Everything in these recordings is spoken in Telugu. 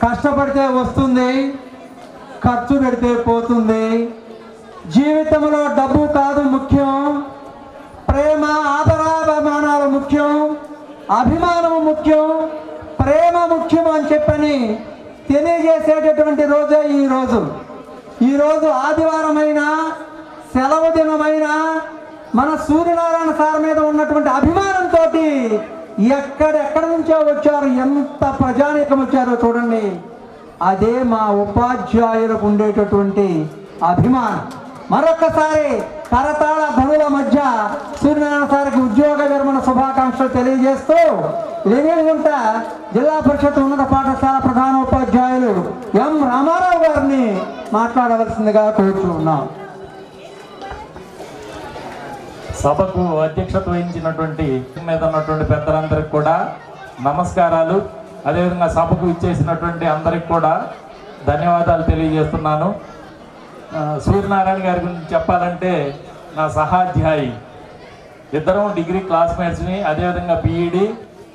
కష్టపడితే వస్తుంది, ఖర్చు పెడితే పోతుంది. జీవితంలో డబ్బు కాదు ముఖ్యం, ప్రేమ ఆదరాభిమానాలు ముఖ్యం, అభిమానము ముఖ్యం, ప్రేమ ముఖ్యం అని చెప్పని తెలియజేసేటటువంటి రోజే ఈరోజు ఆదివారమైనా సెలవు దినమైనా మన సూర్యనారాయణ సార్ మీద ఉన్నటువంటి అభిమానంతో ఎక్కడెక్కడ నుంచో వచ్చారు, ఎంత ప్రజానీకం వచ్చారో చూడండి. అదే మా ఉపాధ్యాయులకు ఉండేటటువంటి అభిమానం. మరొక్కసారి కరతాళ ధ్వనుల మధ్య సూర్యనారాయణ సార్కి ఉద్యోగ విరమణ శుభాకాంక్షలు తెలియజేస్తూ లింగంగుంట జిల్లా పరిషత్ ఉన్నత పాఠశాల ప్రధానోపాధ్యాయులు ఎం రామారావు గారిని మాట్లాడవలసిందిగా కోరుతున్నాం. సభకు అధ్యక్షత వహించినటువంటి మీద ఉన్నటువంటి పెద్దలందరికీ కూడా నమస్కారాలు. అదేవిధంగా సభకు ఇచ్చేసినటువంటి అందరికి కూడా ధన్యవాదాలు తెలియజేస్తున్నాను. సూర్యనారాయణ గారి గురించి చెప్పాలంటే నా సహాధ్యాయి, ఇద్దరం డిగ్రీ క్లాస్మేట్స్ని, అదేవిధంగా బీఈడి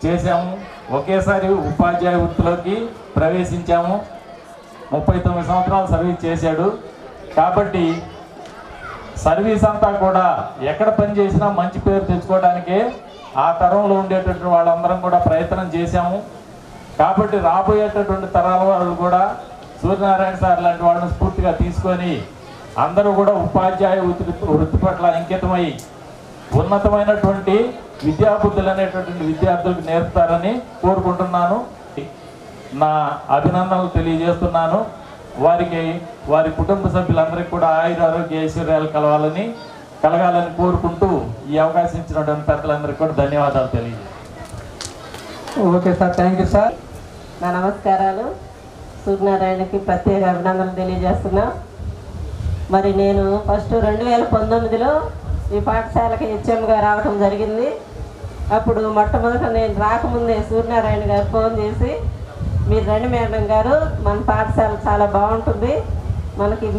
చేశాము, ఒకేసారి ఉపాధ్యాయ వృత్తిలోకి ప్రవేశించాము. 39 సంవత్సరాలు సర్వీస్ చేశాడు. కాబట్టి సర్వీస్ అంతా కూడా ఎక్కడ పని చేసినా మంచి పేరు తెచ్చుకోవడానికే ఆ తరంలో ఉండేటటువంటి వాళ్ళందరం కూడా ప్రయత్నం చేశాము. కాబట్టి రాబోయేటటువంటి తరాల వాళ్ళు కూడా సూర్యనారాయణ సార్ లాంటి వాళ్ళని స్ఫూర్తిగా తీసుకొని అందరూ కూడా ఉపాధ్యాయ వృత్తి పట్ల అంకితమై ఉన్నతమైనటువంటి విద్యాబుద్ధులు అనేటటువంటి విద్యార్థులకు నేర్పుతారని కోరుకుంటున్నాను. నా అభినందనలు తెలియజేస్తున్నాను. వారికి వారి కుటుంబ సభ్యులందరికీ కూడా ఆయురారోగ్య ఐశ్వర్యాలు కలగాలని కోరుకుంటూ ఈ అవకాశం ఇచ్చినటువంటి పెద్దలందరికీ కూడా ధన్యవాదాలు తెలియజేస్తాను. Okay sir, thank you sir. నా నమస్కారాలు. సూర్యనారాయణకి ప్రత్యేక అభినందనలు తెలియజేస్తున్నా. మరి నేను ఫస్ట్ 2019లో ఈ పాఠశాలకి హెచ్ఎంగా రావడం జరిగింది. అప్పుడు మొట్టమొదట నేను రాకముందే సూర్యనారాయణ గారు ఫోన్ చేసి, మీరు రండి మేడం గారు, మన పాఠశాల చాలా బాగుంటుంది,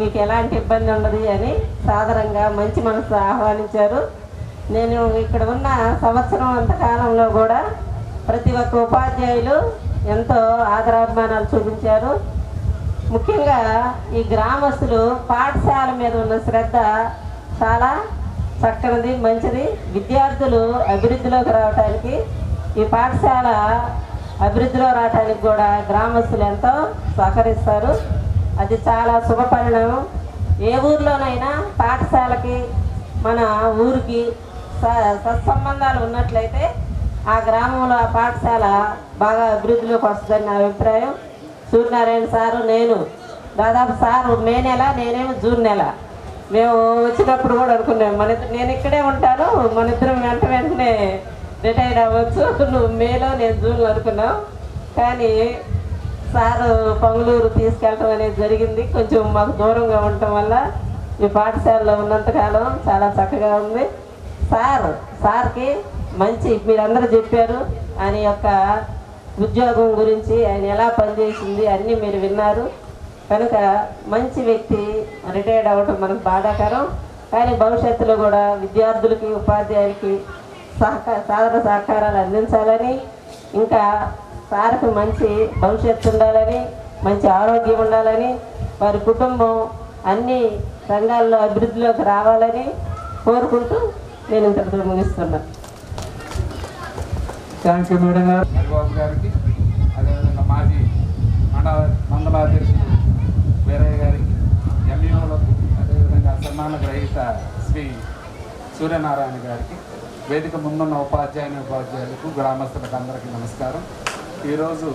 మీకు ఎలాంటి ఇబ్బంది ఉండదు అని సాదరంగా మంచి మనసు ఆహ్వానించారు. నేను ఇక్కడ ఉన్న సంవత్సరం అంతకాలంలో కూడా ప్రతి ఒక్క ఉపాధ్యాయులు ఎంతో ఆదరాభిమానాలు చూపించారు. ముఖ్యంగా ఈ గ్రామస్తులు పాఠశాల మీద ఉన్న శ్రద్ధ చాలా చక్కనిది, మంచిది. విద్యార్థులు అభివృద్ధిలోకి రావడానికి, ఈ పాఠశాల అభివృద్ధిలో రావడానికి కూడా గ్రామస్తులు ఎంతో సహకరిస్తారు. అది చాలా శుభపరిణామం. ఏ ఊర్లోనైనా పాఠశాలకి మన ఊరికి సత్సంబంధాలు ఉన్నట్లయితే ఆ గ్రామంలో ఆ పాఠశాల బాగా అభివృద్ధిలోకి వస్తుందని నా అభిప్రాయం. సూర్యనారాయణ సారు నేను దాదాపు సారు మే నెల, నేనేమో జూన్ నెల, మేము వచ్చినప్పుడు కూడా అనుకున్నాం నేను ఇక్కడే ఉంటాను, మన ఇద్దరం వెంటనే రిటైర్డ్ అవ్వచ్చు, నువ్వు మేలో నేను జూన్లో అనుకున్నాం. కానీ సారు పొంగలూరు తీసుకెళ్ళటం అనేది జరిగింది. కొంచెం మాకు దూరంగా ఉండటం వల్ల ఈ పాఠశాలలో ఉన్నంతకాలం చాలా చక్కగా ఉంది. సార్కి మంచి, మీరందరూ చెప్పారు ఆయన యొక్క ఉద్యోగం గురించి, ఆయన ఎలా పనిచేసింది అన్నీ మీరు విన్నారు. కనుక మంచి వ్యక్తి రిటైర్డ్ అవ్వటం మనకు బాధాకరం. కానీ భవిష్యత్తులో కూడా విద్యార్థులకి ఉపాధ్యాయులకి సాధన సహకారాలు అందించాలని, ఇంకా సార్కి మంచి భవిష్యత్తు ఉండాలని, మంచి ఆరోగ్యం ఉండాలని, వారి కుటుంబం అన్ని రంగాల్లో అభివృద్ధిలోకి రావాలని కోరుకుంటూ నేను ఇంతటితో ముగిస్తున్నాను. థ్యాంక్ యూ మేడం గారు. హరిబాబు గారికి, అదేవిధంగా మాజీ మండలాధ్యక్షుడు వీరయ్య గారికి, ఎంఈఓలకు, అదేవిధంగా సన్మాన గ్రహీత శ్రీ సూర్యనారాయణ గారికి, వేదిక ముందున్న ఉపాధ్యాయులకు, గ్రామస్తులకు అందరికీ నమస్కారం. ఈరోజు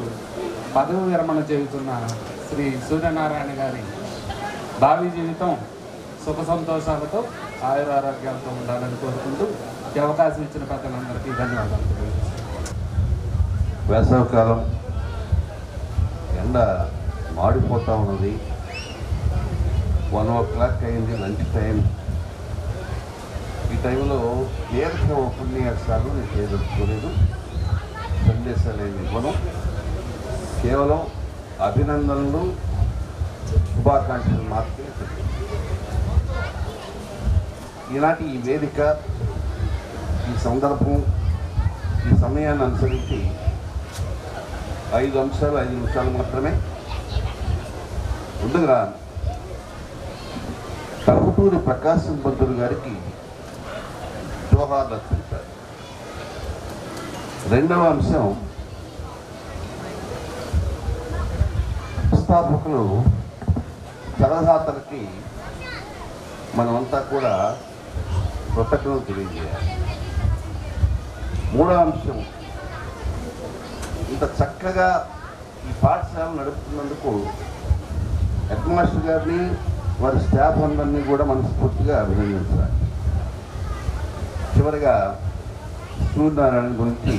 పదవి విరమణ చేస్తున్న శ్రీ సూర్యనారాయణ గారి భావి జీవితం సుఖ సంతోషాలతో ఆయురారోగ్యాలతో ఉండాలని కోరుకుంటూ ఈ అవకాశం ఇచ్చిన పెద్దలందరికీ ధన్యవాదాలు. వేసవికాలం ఎండ మాడిపోతూ ఉన్నది. 1 అయింది, లంచ్ టైం. ఈ టైంలో తీర్థ ఉపన్యాసాలు నేను చేయదలుచుకోలేదు, సందేశాలు ఏమి ఇవ్వను. కేవలం అభినందనలు, శుభాకాంక్షలు మాత్రమే. ఈనాటి ఈ వేదిక, ఈ సందర్భం, ఈ సమయాన్ని అనుసరించి 5 నిమిషాలు మాత్రమే ముందుగా టంగుటూరి ప్రకాశం పంతులు గారికి జోహార్లు అర్పించారు. రెండవ అంశం, స్థాపకులు తలదాతలకి మనమంతా కూడా కృతజ్ఞతలు తెలియజేయాలి. మూడవ అంశం, ఇంత చక్కగా ఈ పాఠశాల నడుపుతున్నందుకు హెడ్ మాస్టర్ గారిని వారి స్టాఫ్ అందరినీ కూడా మనస్ఫూర్తిగా అభినందించాలి. చివరిగా సూర్యనారాయణ గురించి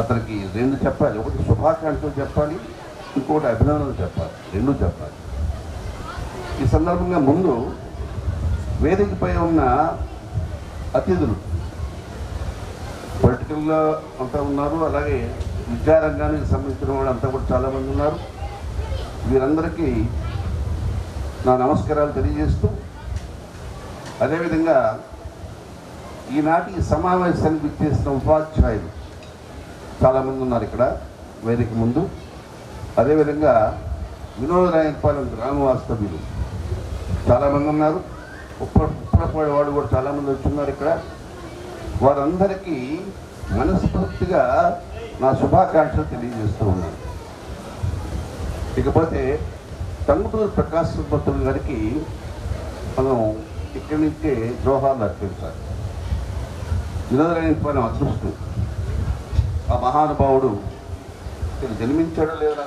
అతనికి రెండు చెప్పాలి. ఒకటి శుభాకాంక్షలు చెప్పాలి, ఇంకోటి అభినందనలు చెప్పాలి, రెండు చెప్పాలి. ఈ సందర్భంగా ముందు వేదికపై ఉన్న అతిథులు పొలిటికల్లో అంతా ఉన్నారు, అలాగే విద్యారంగానికి సంబంధించిన వాళ్ళు అంతా కూడా చాలామంది ఉన్నారు. వీరందరికీ నా నమస్కారాలు తెలియజేస్తూ, అదేవిధంగా ఈనాటి సమావేశానికి విచ్చేసిన ఉపాధ్యాయులు చాలామంది ఉన్నారు ఇక్కడ వేదిక ముందు. అదేవిధంగా వినోదరాయనపాలెం గ్రామ వాస్తవ్యులు చాలామంది ఉన్నారు. ఉప్పలపాడు వాళ్ళు కూడా చాలామంది వచ్చున్నారు ఇక్కడ. వారందరికీ మనస్ఫూర్తిగా నా శుభాకాంక్షలు తెలియజేస్తూ ఉన్నాను. ఇకపోతే టంగుటూరి ప్రకాశం పంతులు గారికి మనం ఇక్కడి నుంచే జోహార్లు అర్పించాలి. వినోదరాయనపాలెం అదృష్టం, ఆ మహానుభావుడు ఇక్కడ జన్మించాడో లేదా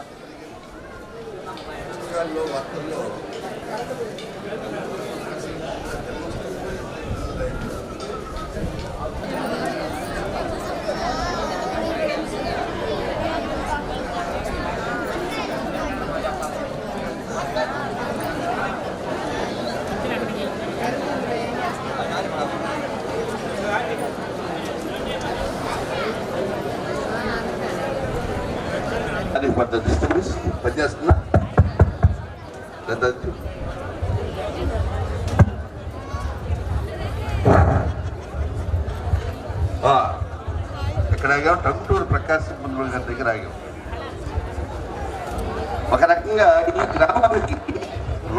పనిచేస్తున్నా ఇక్కడ ఆగాం. టంగుటూరి ప్రకాశం పంతులు గారి దగ్గర ఆగాం. ఒక రకంగా ఈ గ్రామానికి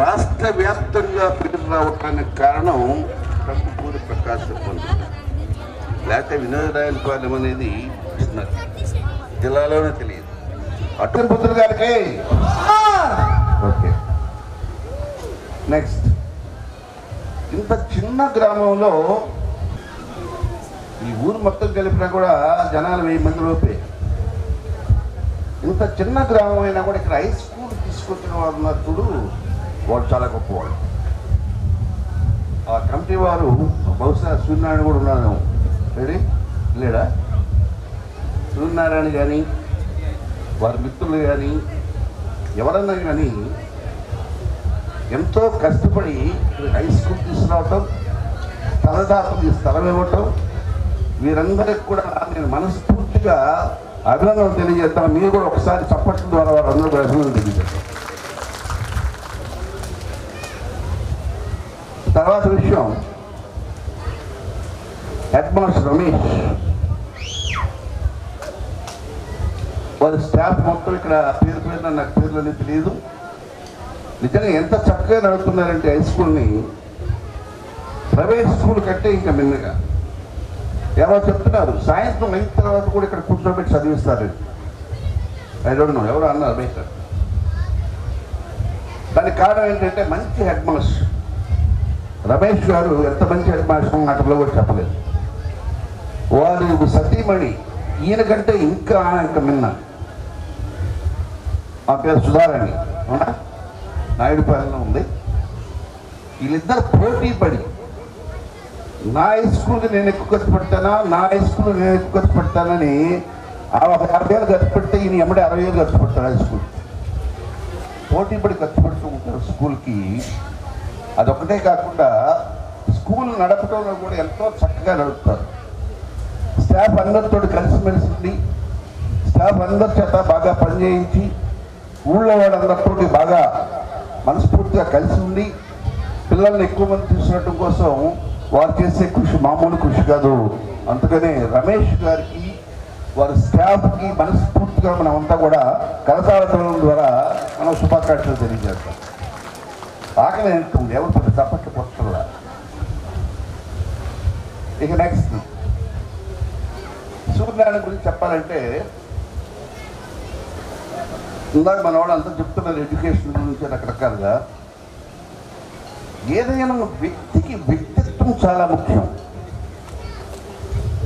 రాష్ట్ర వ్యాప్తంగా పేరు రావడానికి కారణం టంగుటూరి ప్రకాశం పంతులు. లేకపోతే వినోదరాయనపాలెం అనేది జిల్లాలోనే తెలియదు. అటు పంతులు గారికి ఓకే. నెక్స్ట్, ఇంత చిన్న గ్రామంలో ఈ ఊరు మొత్తం కలిపినా కూడా జనాలు 1000 మంది లోపే. ఇంత చిన్న గ్రామం అయినా కూడా ఇక్కడ హై స్కూల్ తీసుకొచ్చిన వారు ఉన్నారు చూడు, వాడు చాలా గొప్పవాడు. ఆ కమిటీ వారు బహుశా సూర్యనారాయణ కూడా ఉన్నాను, లేడా? సూర్యనారాయణ కానీ వారి మిత్రులు కానీ ఎవరన్నా కానీ ఎంతో కష్టపడి హై స్కూల్ తీసుకురావటం, స్థలదాతలు స్థలం ఇవ్వటం, వీరందరికి కూడా నేను మనస్ఫూర్తిగా అభినందనలు తెలియజేస్తాను. మీరు కూడా ఒకసారి చప్పట్ల ద్వారా వారందరూ కూడా అభినందనలు తెలియజేస్తాను. తర్వాత విషయం, హెడ్ మాస్టర్ రమేష్ వారి స్టాఫ్ మొత్తం ఇక్కడ పేరు నాకు పేర్లని తెలియదు. నిజంగా ఎంత చక్కగా నడుపుతున్నారంటే హై స్కూల్ని ప్రైవేట్ స్కూల్ కంటే ఇంకా మిన్నగా. ఎవరో చెప్తున్నారు సాయంత్రం 9 తర్వాత కూడా ఇక్కడ కూర్చోబెట్టి చదివిస్తారు. ఐ డోంట్ నో, ఎవరు అన్నారు బయట. దానికి కారణం ఏంటంటే మంచి హెడ్ మాస్టర్ రమేష్ గారు. ఎంత మంచి హెడ్ మాస్టర్ నాటలో కూడా చెప్పలేదు. వారు సతీమణి ఈయన కంటే ఇంకా మిన్న. ఆ పేరు సుధారాణి, అవునా, నాయుడుపాలెంలో ఉంది. వీళ్ళిద్దరు పోటీ పడి నా హై స్కూల్కి నేను ఎక్కువ ఖర్చు పెడతానా, నా హై స్కూల్ నేను ఎక్కువ ఖర్చు పెడతానని 50,000 ఖర్చు పెడితే ఈయన ఎమ్మడే 60,000 ఖర్చు పెడతాడు హై స్కూల్. పోటీ పడి ఖర్చు పెడుతూ ఉంటారు స్కూల్కి. అదొక్కటే కాకుండా స్కూల్ నడపడంలో కూడా ఎంతో చక్కగా నడుపుతారు. స్టాఫ్ అందరితో కలిసిమెలిసి స్టాఫ్ అందరి చేత బాగా పనిచేయించి ఊళ్ళో వాళ్ళందరితో బాగా మనస్ఫూర్తిగా కలిసి ఉండి పిల్లల్ని ఎక్కువ మంది తీసుకురావడం కోసం వారు చేసే కృషి మామూలు కృషి కాదు. అందుకనే రమేష్ గారికి వారి స్టాఫ్కి మనస్ఫూర్తిగా మనం అంతా కూడా కరతాళం ద్వారా మనం శుభాకాంక్షలు తెలియజేస్తాం. ఆకలి ఏంటుంది ఎవరు పెద్ద చప్పట్లు కొట్టలా. ఇక నెక్స్ట్ సూర్యనారాయణ గురించి చెప్పాలంటే ఇందాక మన వాళ్ళు అంతా చెప్తున్నారు ఎడ్యుకేషన్ గురించి రకరకాలుగా. ఏదైనా వ్యక్తికి వ్యక్తిత్వం చాలా ముఖ్యం.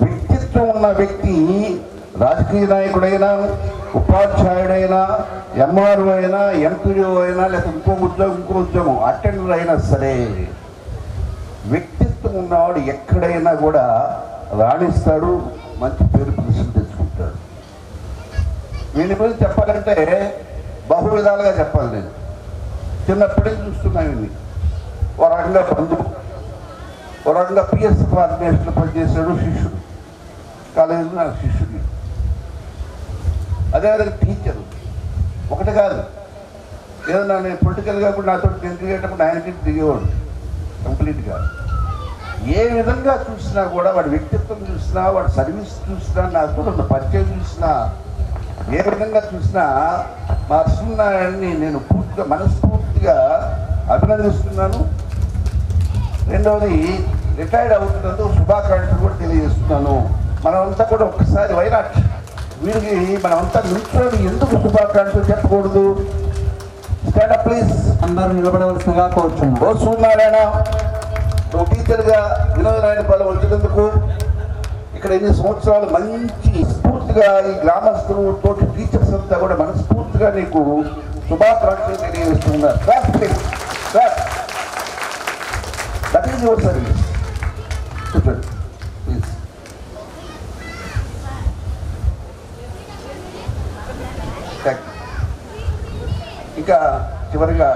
వ్యక్తిత్వం ఉన్న వ్యక్తి రాజకీయ నాయకుడైనా, ఉపాధ్యాయుడైనా, ఎంఆర్ఓ అయినా, ఎంపీడీఓ అయినా, లేకపోతే ఇంకో ఉద్యోగం అటెండర్ అయినా సరే, వ్యక్తిత్వం ఉన్నవాడు ఎక్కడైనా కూడా రాణిస్తాడు, మంచి పేరు ప్రదర్శన తెచ్చుకుంటాడు. వీని గురించి చెప్పాలంటే బహు విధాలుగా చెప్పాలి. నేను చిన్నప్పటి నుంచి చూస్తున్నాను. ఇన్ని ఒక రకంగా బంధువు, ఒక రకంగా పిఎస్ఎఫ్ ఆర్గనైజేషన్లో పనిచేశాడు శిష్యుడు, కాలేజీలో నాకు శిష్యుడు. అదేవిధంగా టీచరు ఒకటి కాదు, ఏదన్నా నేను పొలిటికల్గా కూడా నాతో తిరిగేటప్పుడు ఆయనకి దిగేవాడు కంప్లీట్గా. ఏ విధంగా చూసినా కూడా వాడి వ్యక్తిత్వం చూసినా, వాడి సర్వీస్ చూసినా, నాతో పరిచయం చూసినా, ఏ విధంగా చూసినా మా సూర్యనారాయణని నేను పూర్తిగా మనస్ఫూర్తిగా అభినందిస్తున్నాను. రెండవది రిటైర్డ్ అవుతున్నందుకు శుభాకాంక్షలు కూడా తెలియజేస్తున్నాను. మనమంతా కూడా ఒక్కసారి వైనాట్ వీరికి మనమంతా నిల్చొని ఎందుకు శుభాకాంక్షలు చెప్పకూడదు? Stand up please. అందరూ నిలబడవలసిందిగా కోరుచున్నాం. ఓ సూర్యనారాయణ, నువ్వు టీచర్గా వినోదనారాయణ పాలెం వచ్చినందుకు, ఇక్కడ ఎన్ని సంవత్సరాలు మంచి స్ఫూర్తిగా ఈ గ్రామస్తులు తోటి టీచర్స్ అంతా కూడా మనస్ఫూర్తిగా నీకు శుభాకాంక్షలు తెలియజేస్తున్నారు. That is your service. కూర్చోండి ప్లీజ్. ఇంకా చివరిగా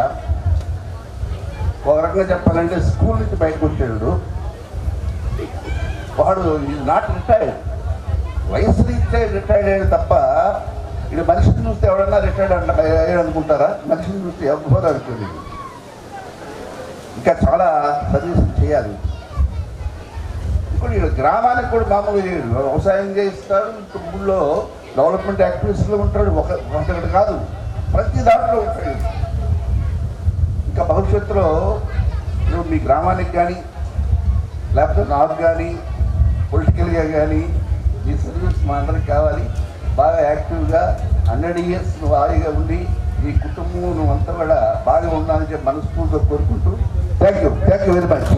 ఒక రకంగా చెప్పాలంటే స్కూల్ నుంచి బయటకు వచ్చాడు వాడు. నాట్ రిటైర్డ్, వయసు రిటైర్డ్ అయ్యాడు తప్ప ఇది మనిషిని చూస్తే ఎవడన్నా రిటైర్డ్ అయ్యాడు అనుకుంటారా? మనిషిని చూస్తే ఎవరు అనుకోండి. ఇంకా చాలా సర్వీస్ చేయాలి. ఇప్పుడు ఇక్కడ గ్రామానికి కూడా మామూలుగా వ్యవసాయం చేయిస్తాడు, ఇంకా ఊళ్ళో డెవలప్మెంట్ యాక్టివిటీస్లో ఉంటాడు. ఒకటి కాదు, ప్రతి దాంట్లో ఉంటాడు. ఇంకా భవిష్యత్తులో నువ్వు మీ గ్రామానికి కానీ లేకపోతే నాకు కానీ పొలిటికల్గా కానీ ఈ సర్వీస్ మా అందరికి కావాలి. బాగా యాక్టివ్గా 100 years నువ్వు హాయిగా ఉండి నీ కుటుంబం నువ్వంతా కూడా బాగా ఉండాలని చెప్పి మనస్ఫూర్తిగా కోరుకుంటూ థ్యాంక్ యూ వెరీ మచ్.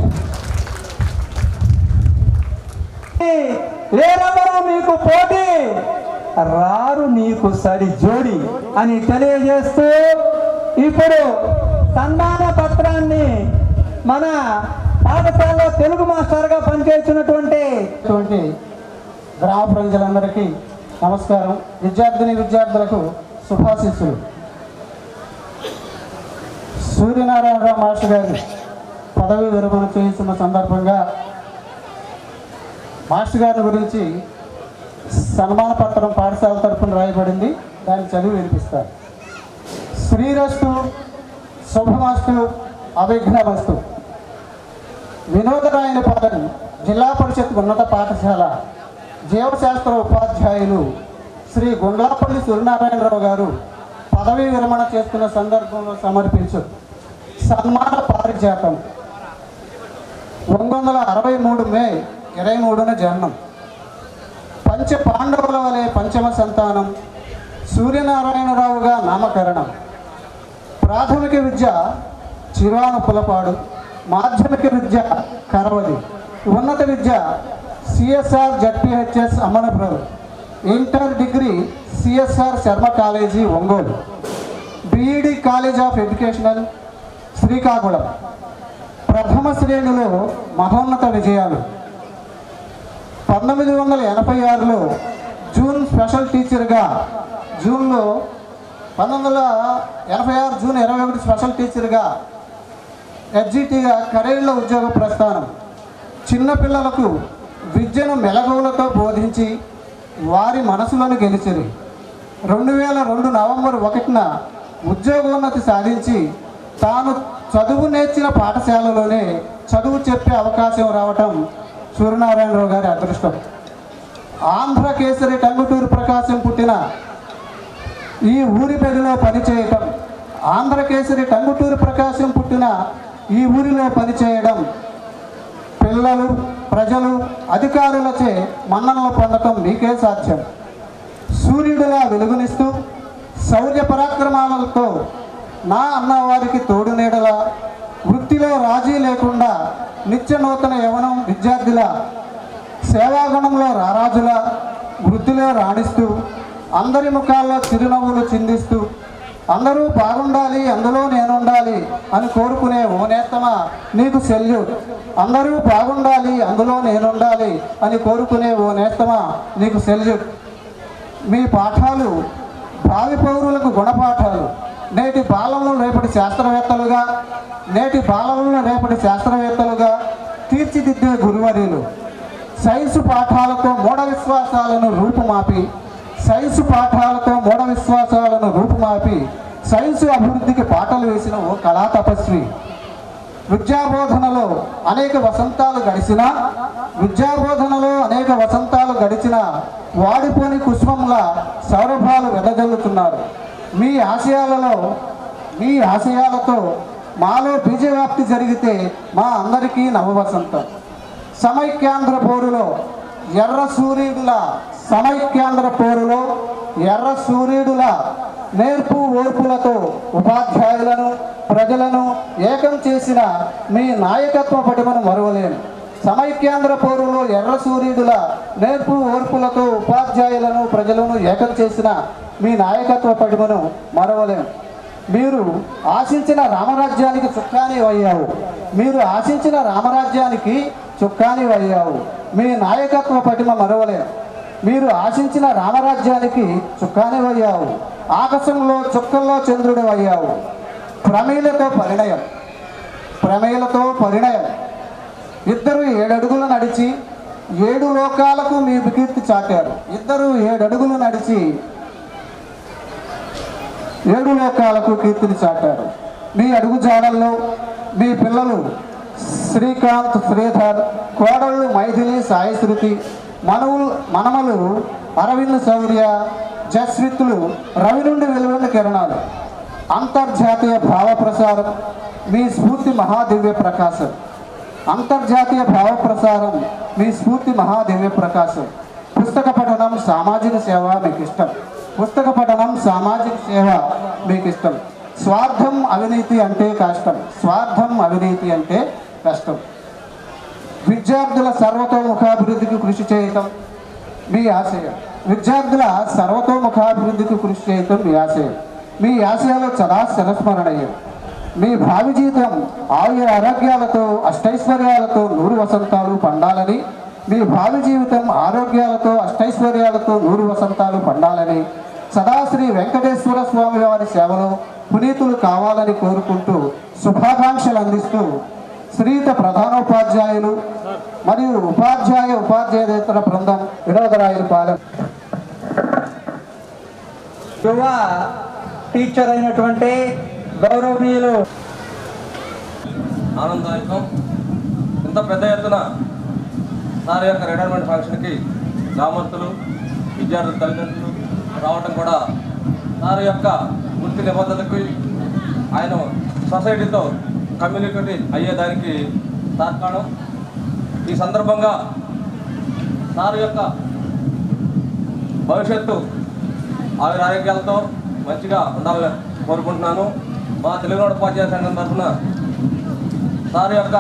లేరెవరు మీకు పోటీ, రారు నీకు సరి జోడి అని తెలియజేస్తూ ఇప్పుడు సన్మాన పత్రాన్ని మన పాఠశాలలో తెలుగు మాస్టర్గా పనిచేస్తున్నటువంటి గ్రామ ప్రజలందరికీ నమస్కారం. విద్యార్థులకు శుభాశీస్సులు. సూర్యనారాయణరావు మాస్టర్ గారి పదవి విరమణ చేస్తున్న సందర్భంగా మాస్టర్ గారి గురించి సన్మాన పత్రం పాఠశాల తరఫున రాయబడింది. దాన్ని చదివి వినిపిస్తారు. శ్రీరస్తు, శుభమస్తు, అవిఘ్నమస్తు. వినోదరాయన పాలెం జిల్లా పరిషత్ ఉన్నత పాఠశాల జీవశాస్త్ర ఉపాధ్యాయులు శ్రీ గుండ్లాపల్లి సూర్యనారాయణరావు గారు పదవీ విరమణ చేస్తున్న సందర్భంలో సమర్పించు సన్మాన పారిజాతం. 1963 May 23న జన్మం. పంచ పాండవుల వలె పంచమ సంతానం. సూర్యనారాయణరావుగా నామకరణం. ప్రాథమిక విద్య చిరాను పులపాడు, మాధ్యమిక విద్య కరవది, ఉన్నత విద్య CSR ZPHS Ammanapuram, inter degree CSR Sharma college Ongole, BEd college of educational Srikakulam. ప్రథమ శ్రేణిలో మహోన్నత విజయాలు. 1986లో జూన్ స్పెషల్ టీచర్గా, జూన్ 21 స్పెషల్ టీచర్గా ఎస్జిటిగా కరేళ్ల ఉద్యోగ ప్రస్థానం. చిన్నపిల్లలకు విద్యను మెలకువలతో బోధించి వారి మనసులను గెలిచిరి. 2002 నవంబర్ 1న ఉద్యోగోన్నతి సాధించి తాను చదువు నేర్చిన పాఠశాలలోనే చదువు చెప్పే అవకాశం రావటం సూర్యనారాయణరావు గారి అదృష్టం. ఆంధ్ర కేసరి టంగుటూరి ప్రకాశం పుట్టిన ఈ ఊరి బడిలో పనిచేయటం, ఆంధ్ర కేసరి టంగుటూరి ప్రకాశం పుట్టిన ఈ ఊరిలో పనిచేయడం, పిల్లలు, ప్రజలు, అధికారులచే మన్ననలు పొందటం మీకే సాధ్యం. సూర్యుడిలా వెలుగునిస్తూ శౌర్య పరాక్రమాలతో నా అన్నవారికి తోడు నీడలా, వృత్తిలో రాజీ లేకుండా నిత్య నూతన యవనం విద్యార్థుల సేవాగుణంలో రారాజుల, వృత్తిలో రాణిస్తూ అందరి ముఖాల్లో చిరునవ్వులు చిందిస్తూ అందరూ బాగుండాలి అందులో నేనుండాలి అని కోరుకునే ఓ నేస్తమా నీకు సెల్యూట్. అందరూ బాగుండాలి అందులో నేనుండాలి అని కోరుకునే ఓ నేస్తమా నీకు సెల్యూట్. మీ పాఠాలు భావి పౌరులకు గుణపాఠాలు. నేటి బాలలను రేపటి శాస్త్రవేత్తలుగా తీర్చిదిద్దే గురువర్యులు. సైన్సు పాఠాలతో మూఢ విశ్వాసాలను రూపుమాపి సైన్సు అభివృద్ధికి పాటలు వేసిన ఓ కళా తపస్వి. విద్యాబోధనలో అనేక వసంతాలు గడిచిన వాడిపోని కుష్మంలా సౌరభాలు వెదజల్లుతున్నారు. మీ ఆశయాలతో మాలో బీజవ్యాప్తి జరిగితే మా అందరికీ నవవసంతం. సమైక్యాంధ్ర పోరులో ఎర్ర సూర్యుడుల నేర్పు ఓర్పులతో ఉపాధ్యాయులను, ప్రజలను ఏకం చేసిన మీ నాయకత్వ పటిమను మరువలేను. సమైక్యాంధ్ర పోరులో ఎర్ర సూర్యుడుల నేర్పు ఓర్పులతో ఉపాధ్యాయులను, ప్రజలను ఏకం చేసిన మీ నాయకత్వ పటిమను మరువలేను. మీరు ఆశించిన రామరాజ్యానికి చుక్కాని అయ్యావు. మీ నాయకత్వ పటిమ మరవలేను. మీరు ఆశించిన రామరాజ్యానికి చుక్కాని అయ్యావు. ఆకాశంలో చుక్కల్లో చంద్రుడు అయ్యావు. ప్రమేలతో పరిణయం. ఇద్దరు 7 అడుగులు నడిచి 7 లోకాలకు మీ కీర్తి చాటారు. 7 అడుగులు నడిచి 7 లోకాలకు కీర్తిని చాటారు. మీ అడుగు జాడల్లో మీ పిల్లలు శ్రీకాంత్, శ్రీధర్, కోడళ్ళు మైథిలి, సాయిశృతి, మనమలు అరవింద్, శౌర్య, జస్విత్లు రవి నుండి వెలువడిన కిరణాలు. అంతర్జాతీయ భావ ప్రసారం మీ స్ఫూర్తి మహాదివ్య ప్రకాశం. పుస్తక పఠనం, సామాజిక సేవ మీకు ఇష్టం. స్వార్థం అవినీతి అంటే కష్టం. విద్యార్థుల సర్వతోముఖాభివృద్ధికి కృషి చేయటం మీ ఆశయం. మీ ఆశయాలు సదా శిరస్మరణీయం. మీ భావి జీవితం ఆయుర ఆరోగ్యాలతో అష్టైశ్వర్యాలతో 100 వసంతాలు పండాలని, సదాశ్రీ వెంకటేశ్వర స్వామి వారి సేవలో పునీతులు కావాలని కోరుకుంటూ శుభాకాంక్షలు అందిస్తూ శ్రీత ప్రధానోపాధ్యాయులు మరియు ఉపాధ్యాయేతర బృందం వినోదరాయలపాలెం. యువ టీచర్ అయినటువంటి గౌరవనీయులు ఆనందదాయకం. ఇంత పెద్ద ఎత్తున సార్ యొక్క రిటైర్మెంట్ ఫంక్షన్కి గ్రామస్తులు, విద్యార్థుల తల్లిదండ్రులు రావటం కూడా సార్ యొక్క వృత్తి నిబద్ధతకి, ఆయన సొసైటీతో కమ్యూనికేట్ అయ్యేదానికి తార్కాణం. ఈ సందర్భంగా సార్ యొక్క భవిష్యత్తు ఆరోగ్యాలతో మంచిగా ఉండాలని కోరుకుంటున్నాను. మా తెలుగునాడు ఉపాధ్యాయ సంఘం తరఫున సార్ యొక్క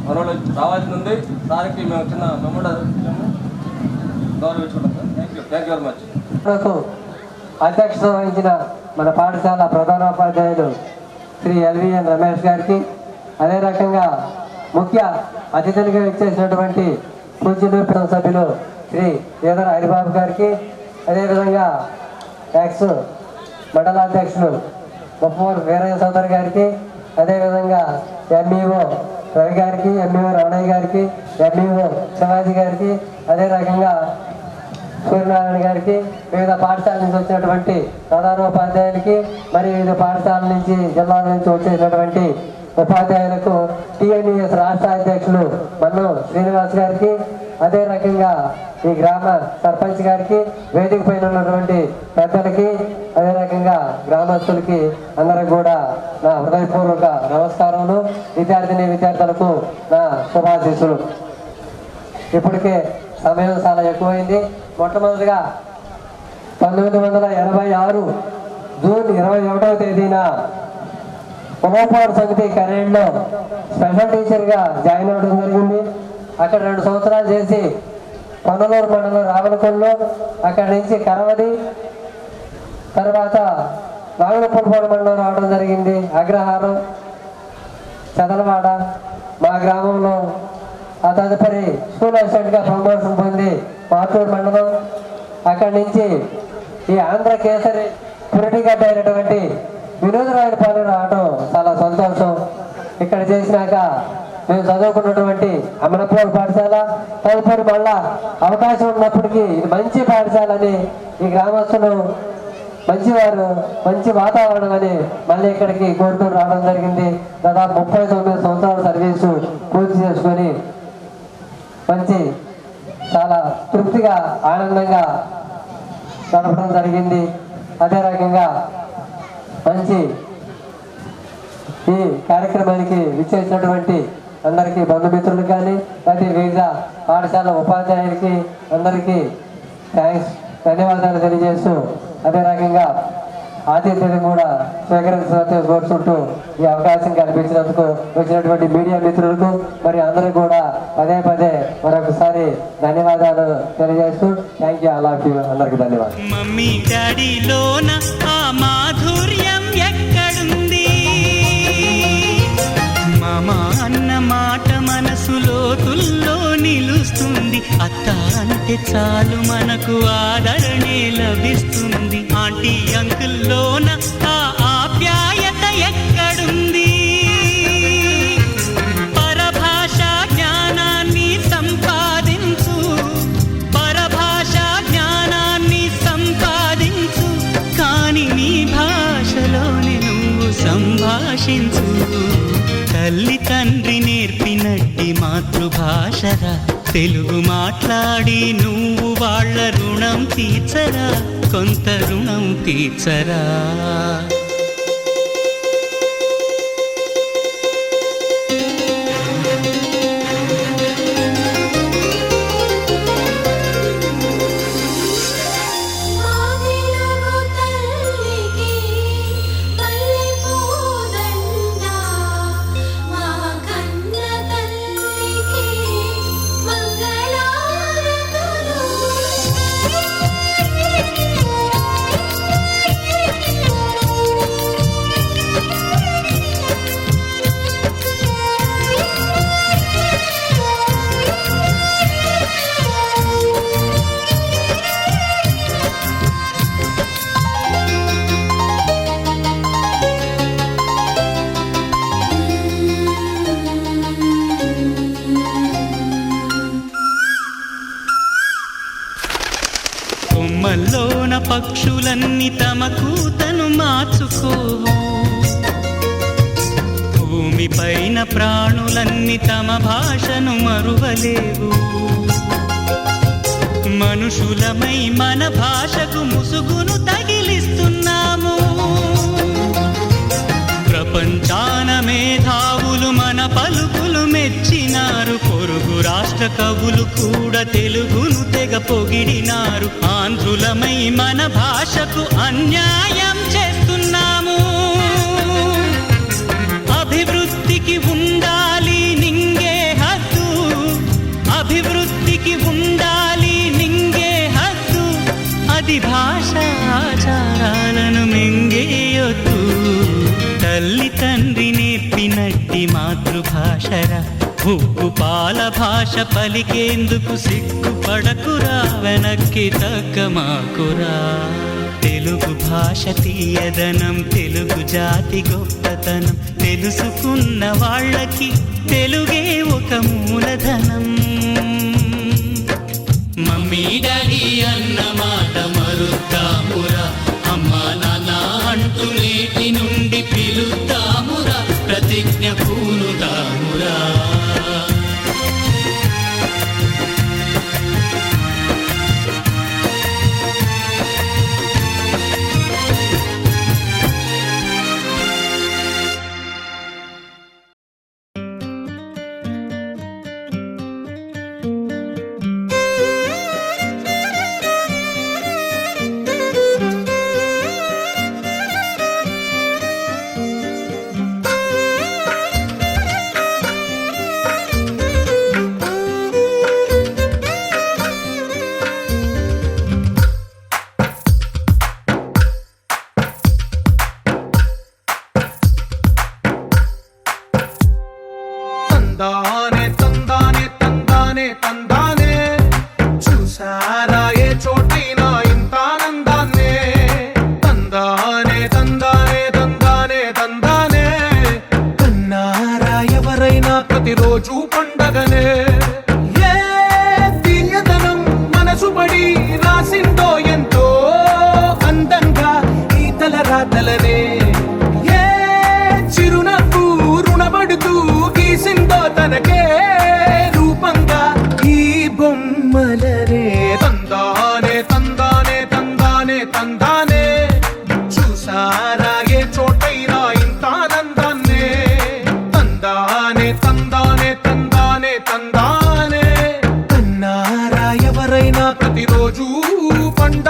మనలో రావాల్సి ఉంది. సార్కి మేము చిన్న మెమోరియల్ గౌరవించుకుంటాం sir. Thank you very much. అధ్యక్షత వహించిన మన పాఠశాల ప్రధానోపాధ్యాయులు శ్రీ ఎల్విఎన్ రమేష్ గారికి, అదే రకంగా ముఖ్య అతిథులుగా ఇచ్చేసినటువంటి పూజ్యులు సభ్యులు శ్రీ ఈదర హరిబాబు గారికి, అదేవిధంగా ఎక్స్ మండలాధ్యక్షులు ముప్పమూరు వీరయ్య చౌదరి గారికి, అదేవిధంగా ఎంఈఓ రవి గారికి, ఎంఈఓ రమణయ్య గారికి, ఎంఈఓ శివాజీ గారికి, అదే రకంగా సూర్యనారాయణ గారికి, వివిధ పాఠశాల నుంచి వచ్చినటువంటి ప్రధానోపాధ్యాయులకి, మరి వివిధ పాఠశాల నుంచి జిల్లాల నుంచి వచ్చేసినటువంటి ఉపాధ్యాయులకు టిఎన్ఈఎస్ రాష్ట్ర అధ్యక్షులు మన్ను శ్రీనివాస్ గారికి, అదే రకంగా ఈ గ్రామ సర్పంచ్ గారికి, వేదిక పైన ఉన్నటువంటి పెద్దలకి, అదే రకంగా గ్రామస్తులకి అందరికి కూడా నా హృదయపూర్వక నమస్కారములు. విద్యార్థులకు నా శుభాశీస్సులు. ఇప్పటికే సమయం చాలా ఎక్కువైంది. మొట్టమొదటిగా 1986 జూన్ 21వ తేదీన ఉమాపౌర సమితి కరేడ్లో స్పెషల్ టీచర్గా జాయిన్ అవ్వడం జరిగింది. అక్కడ 2 సంవత్సరాలు చేసి పొన్నలూరు మండలం రావలకొండలో, అక్కడి నుంచి కరవది, తర్వాత నాగనపల్లిపాడు మండలం రావడం జరిగింది. అగ్రహారం, చదలవాడ మా గ్రామంలో. ఆ తదుపరి స్కూల్ అసిస్టెంట్గా ప్రమోషన్ పొంది మాటూరు మండలం, అక్కడి నుంచి ఈ ఆంధ్ర కేసరి పురిటిగడ్డ అయినటువంటి వినోదరాయుడుపాలెం రావడం చాలా సంతోషం. ఇక్కడ చేసినాక మేము చదువుకున్నటువంటి అమరపూర్ పాఠశాల, తదుపరి మళ్ళా అవకాశం ఉన్నప్పటికీ ఇది మంచి పాఠశాలని ఈ గ్రామస్తులు మంచివారు, మంచి వాతావరణం అని మళ్ళీ ఇక్కడికి కోరుకుని రావడం జరిగింది. దాదాపు 39 సంవత్సరాల సర్వీసు పూర్తి చేసుకొని మంచి చాలా తృప్తిగా ఆనందంగా గడపడం జరిగింది. అదే రకంగా మంచి ఈ కార్యక్రమానికి విచ్చేసినటువంటి అందరికీ బంధుమిత్రులకు కానీ, ప్రతి వివిధ పాఠశాల ఉపాధ్యాయులకి అందరికీ థ్యాంక్స్, ధన్యవాదాలు తెలియజేస్తూ, అదే రకంగా ఆతిథ్యం కూడా స్వీకరించాలని కోరుకుంటూ ఈ అవకాశం కల్పించినందుకు వచ్చినటువంటి మీడియా మిత్రులకు మరి అందరూ కూడా పదే పదే మరొకసారి ధన్యవాదాలు తెలియజేస్తూ thank you all of you. అందరికీ ధన్యవాదాలు. మమ్మీ డాడీలోన ఆ మాధుర్యం ఎక్కడుంది? మామా అన్న మాట మనసులో తుల్లో నిలుస్తుంది. అత్త అంటే చాలు మనకు ఆదరణే లభిస్తుంది. ఆంటీ అంకుల్లోన ఆ ఆప్యాయత ఎక్కడుంది? పరభాషా జ్ఞానాన్ని సంపాదించు, పరభాషా జ్ఞానాన్ని సంపాదించు, కాని నీ భాషలోనే నువ్వు సంభాషించు. తల్లి తండ్రి నేర్పినట్టి మాతృభాషరా, తెలుగు మాట్లాడి నువ్వు వాళ్ళ రుణం తీర్చరా, కొంత రుణం తీర్చరా. కొమ్మల్లోన పక్షులన్నీ తమ కూతను మార్చుకోవు, భూమిపైన ప్రాణులన్నీ తమ భాషను మరువలేవు. మనుషులమై మన భాషకు ముసుగును తగిలిస్తున్నాము. ప్రపంచాన మేధావులు మన పలుకులు మెచ్చినారు. పొరుగు రాష్ట్ర కవులు కూడా తెలుగును తెగ పొగిడినారు. ఆంధ్రులమై మన భాషకు అన్యాయం చేస్తున్నాము. అభివృద్ధికి ఉండాలి నింగే హద్దు, అభివృద్ధికి ఉండాలి నింగే హద్దు. అది భాష ఆచారాలను మింగేయొద్దు. తల్లి తండ్రి నేర్పినట్టి మాతృభాషరా, ఉప్పు పాల భాష పలికేందుకు సిగ్గుపడకురా, వెనక్కి తగ్గమాకురా. తెలుగు భాష తీయదనం, తెలుగు జాతి గొప్పతనం, తెలుసుకున్న వాళ్ళకి తెలుగే ఒక మూలధనం. మమ్మీ డాడీ అన్న మాట మరుద్దామురా, అమ్మా నాన్న అంటూ నేటి నుండి పిలుద్దామురా. ప్రతిజ్ఞకు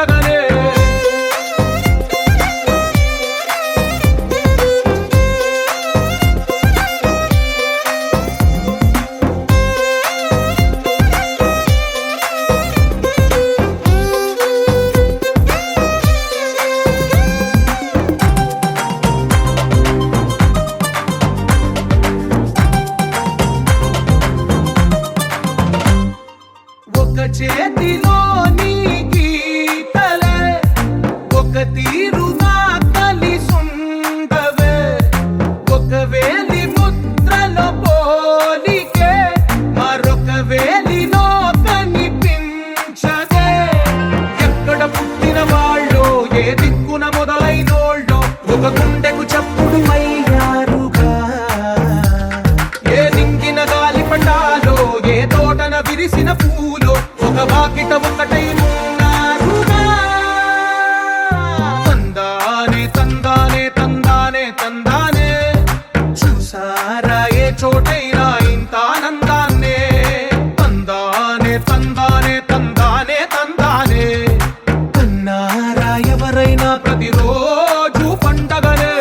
పండగనే. ఒక చేతిలో నీ గీతలే ఒక తీరుగా కలిసుండవే, ఒక వేలి ముద్రలో పోలికే మరొక వేలిలో కనిపించదే. ఎక్కడ పుట్టిన వాళ్ళో ఏ దిక్కున మొదలైనోళ్ళో ఒక గుండెకు చప్పుడు అయ్యారుగా. ఏ నింగిన గాలి పండాలో ఏ తోటన విరిసిన పూలో ఒక వాకిట ఒకటై ఉన్నారుగా. తందానే తందానే తందానే తందానే, చూసారా ఏ చోటైనా ఇంత ఆనందాన్నే. తందానే తందానే తందానే తందానే, కన్నారా ఎవరైనా ప్రతిరోజు పండగనే.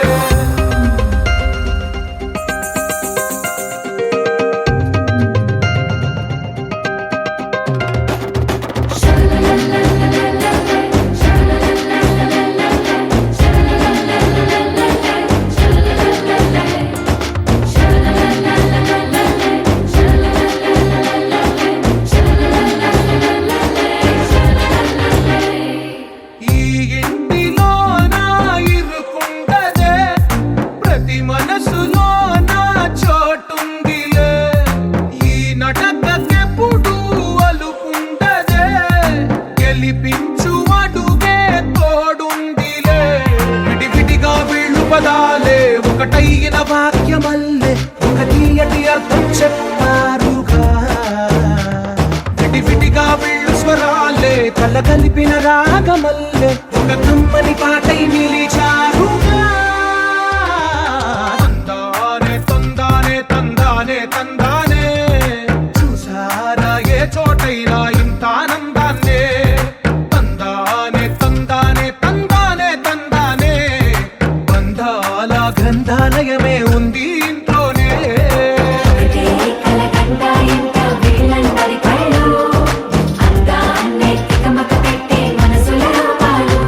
ఈ ఇంటిలో నా ఇరుకుండదే, ప్రతి మనసులో నా చోటుందిలే. ఈ నటకెప్పుడు అలుకుండదే, గెలిపించు అడుగే తోడుందిలే. విడివిడిగా వీళ్ళు పదాలే ఒకటైన వాక్యమల్లే ఒక తీయటి అర్థం చెప్పారుగా. విడివిడిగా వీళ్ళు స్వరాలే కల కలిపిన రాగమల్లే ఒక కమ్మని పాటై నిలిచారుగా. తందానే తందానే తందానే తందానే, చూసారా ఏ చోటైనా ఇంత ఆనందాన్నే. తందానే తందానే తందానే తందానే, బంధాల గ్రంథాలయమే ఉంది ఇంట్లోనే. అందాన్నే తికమక పెట్టే మనసుల రూపాలు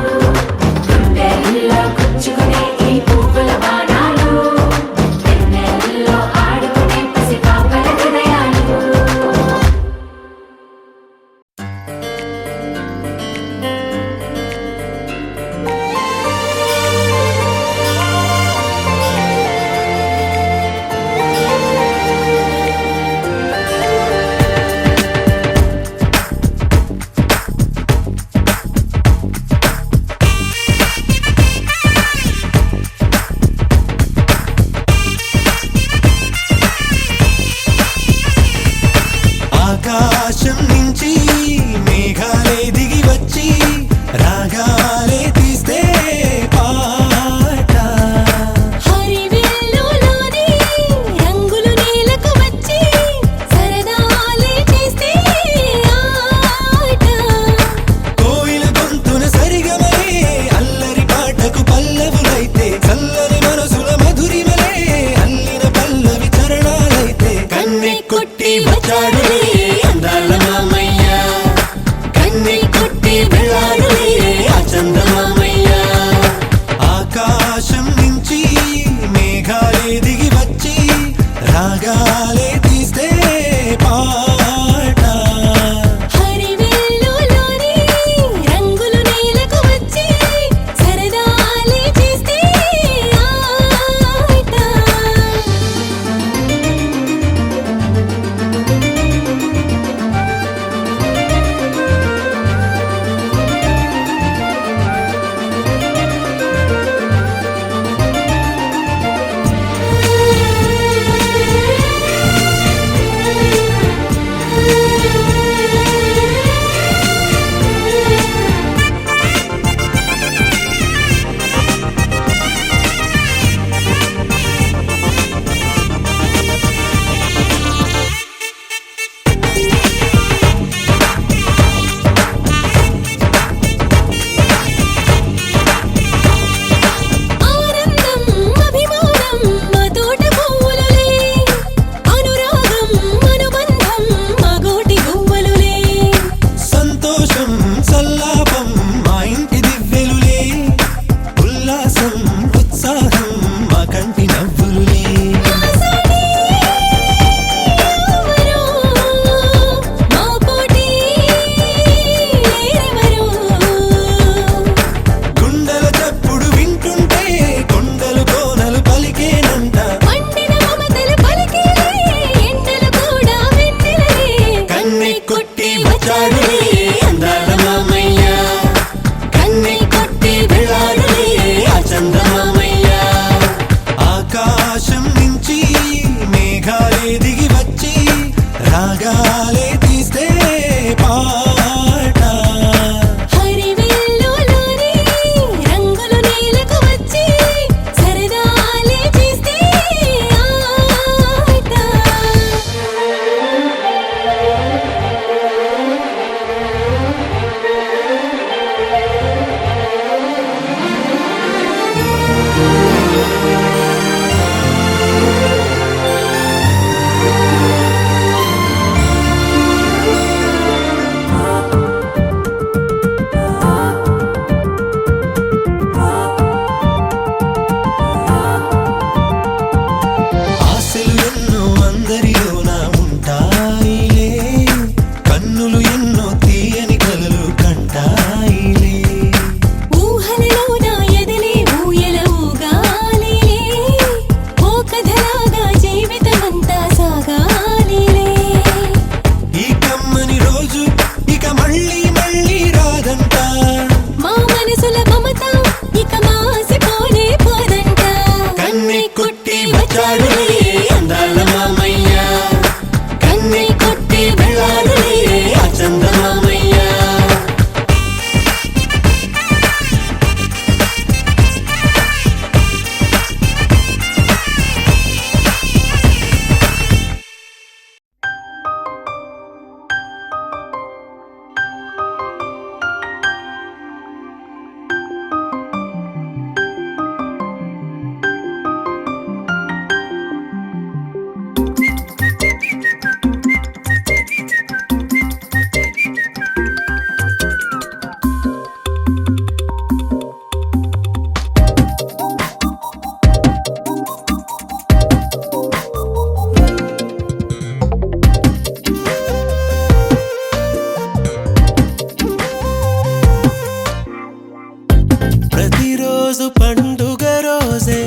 ప్రతిరోజు పండుగ రోజే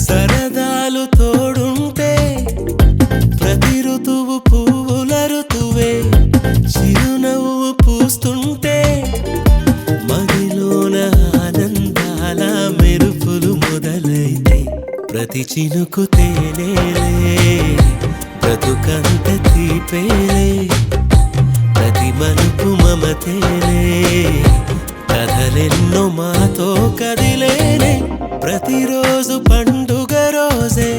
సరదాలు తోడుంటే ప్రతి ఋతువు పువ్వుల ఋతువే చిరునవ్వు పూస్తుంటే మదిలోన ఆనందాల మెరుపులు మొదలైతే ప్రతి చినుకు తేనేలే బ్రతుకంత తీపేలే ప్రతి మలుపు మమతేలే కథలెన్నో మాతో కదిలేనే ప్రతిరోజు పండుగ రోజే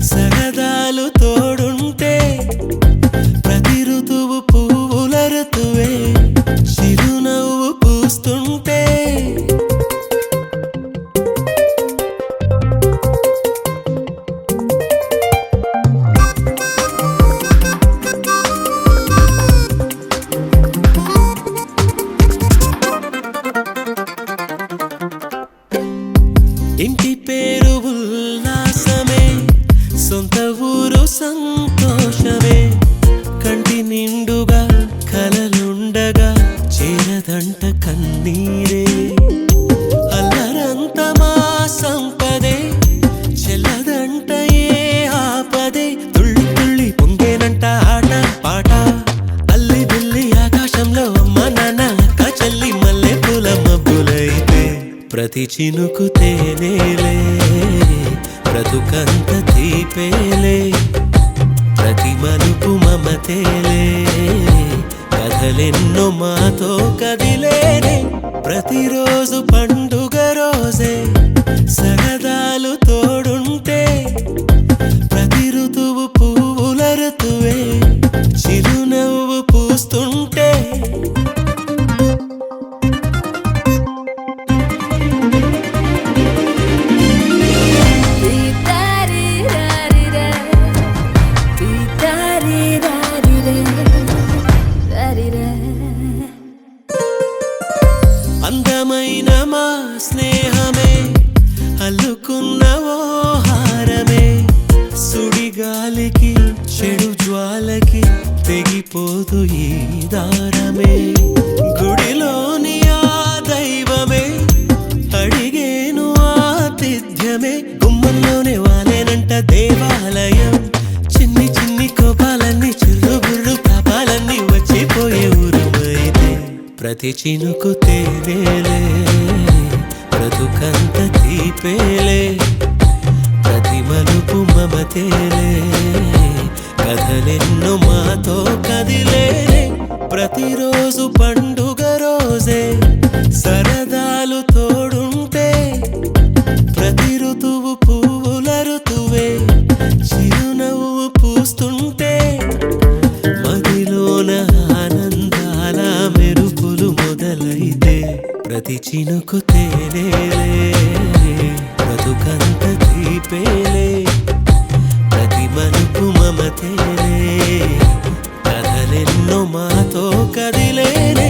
సరదాలు తోడుంటే ప్రతి ఋతువు పువ్వుల ఋతువే చిరునవ్వు పూస్తుంటే ఇంటి పేరు ఉల్లాసమే సొంత ఊరు సంతోషమే కంటి నిండుగా కలలుండగా చేరదంట కన్నీరే అల్లరంత మా సంపదే చెల్లదంట ఏ ఆపదే తుళ్ళి తుళ్ళి పొంగేనంట ఆట పాట అల్లి బిల్లి ఆకాశంలో అమ్మ నాన్న అక్క చెల్లి మల్లె పూల మబ్బులైతే ప్రతి చినుకు తేనేలే బ్రతుకంత తీపేలే ప్రతి మలుపు మమతేలే కథలెన్నో మాతో కదిలేనే ప్రతిరోజు పండుగ రోజే సరదాలు తోడుంటే ప్రతి ఋతువు పువ్వుల ఋతువే చిరునవ్వు పూస్తుంటే అందమైన మా స్నేహమే అల్లుకున్న ఓ హారమే సుడిగాలికి చెడు జ్వాలకి తెగిపోదు ఈ దారమే గుడిలోని ఆ దైవమే అడిగేను ఆతిథ్యమే గుమ్మంలోనే వాలేనంట దేవాలయం చిన్ని చిన్ని కోపాలన్నీ చిరుబుర్రు పాపాలన్నీ వచ్చిపోయే ఊరుమైతే ప్రతి చినుకు తేనేలే బ్రతుకంత తీపేలే ప్రతి మలుపు మమతేలే కథలెన్నో మాతో కదిలేనే ప్రతిరోజు పండుగ రోజే సరదాలు తోడుంటే ప్రతి ఋతువు పువ్వుల ఋతువే చిరునవ్వు పూస్తుంటే మదిలోన ఆనందాల మెరుపులు మొదలైతే ప్రతి చినుకు తేనేలే బ్రతుకంత తీపేలే ప్రతి మలుపు మమతేలే కథలెన్నో మాతో కదిలేనే